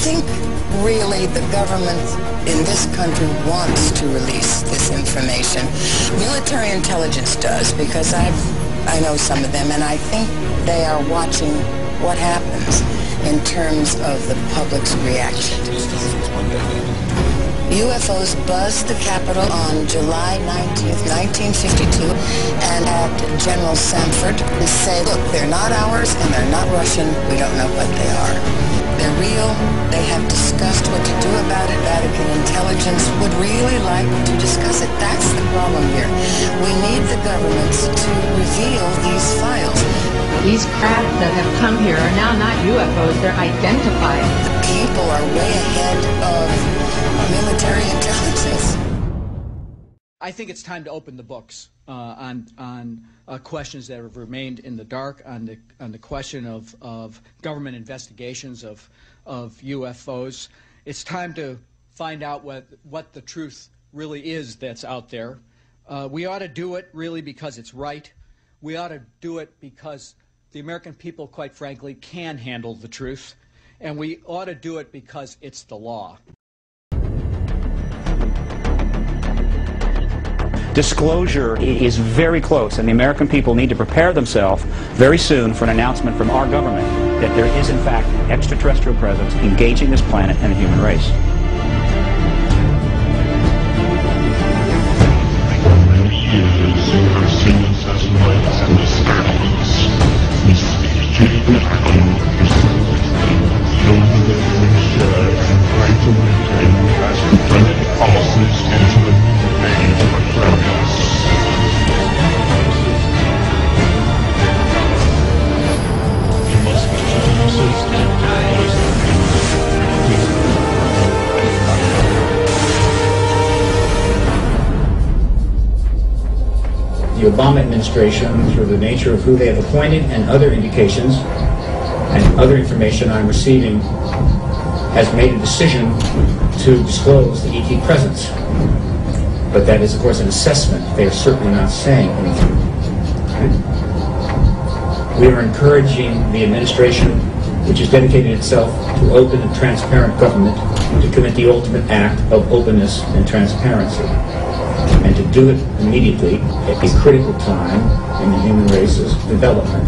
think really the government in this country wants to release this information. Military intelligence does, because I know some of them, and I think they are watching what happens in terms of the public's reaction. UFOs buzzed the Capitol on July 19th, 1952, and had General Samford say, look, they're not ours and they're not Russian. We don't know what they are. They're real. They have discussed what to do about it. Vatican intelligence would really like to discuss it. That's the problem here. We need the governments to reveal these files. These craft that have come here are now not UFOs. They're identified. The people are way ahead of military intelligence. I think it's time to open the books on questions that have remained in the dark, on the question of government investigations of UFOs. It's time to find out what the truth really is that's out there. We ought to do it really because it's right. We ought to do it because the American people, quite frankly, can handle the truth. And we ought to do it because it's the law. Disclosure is very close, and the American people need to prepare themselves very soon for an announcement from our government that there is, in fact, an extraterrestrial presence engaging this planet and the human race. The Obama administration, through the nature of who they have appointed and other indications and other information I'm receiving, has made a decision to disclose the ET presence. But that is, of course, an assessment. They are certainly not saying anything. We are encouraging the administration, which has dedicated itself to open and transparent government, to commit the ultimate act of openness and transparency, and to do it immediately at a critical time in the human race's development.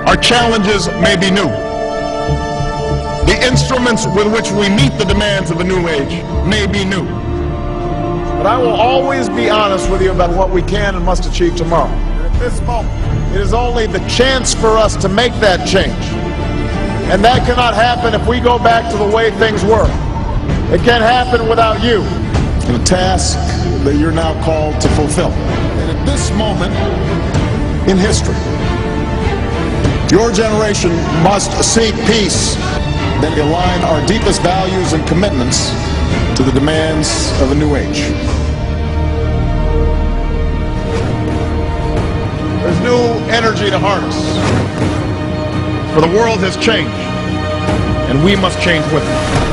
Our challenges may be new. The instruments with which we meet the demands of a new age may be new. But I will always be honest with you about what we can and must achieve tomorrow. And at this moment, it is only the chance for us to make that change. And that cannot happen if we go back to the way things were. It can't happen without you. And a task that you're now called to fulfill. And at this moment in history, your generation must seek peace, then align our deepest values and commitments to the demands of a new age. There's new energy to harness, for the world has changed, and we must change with it.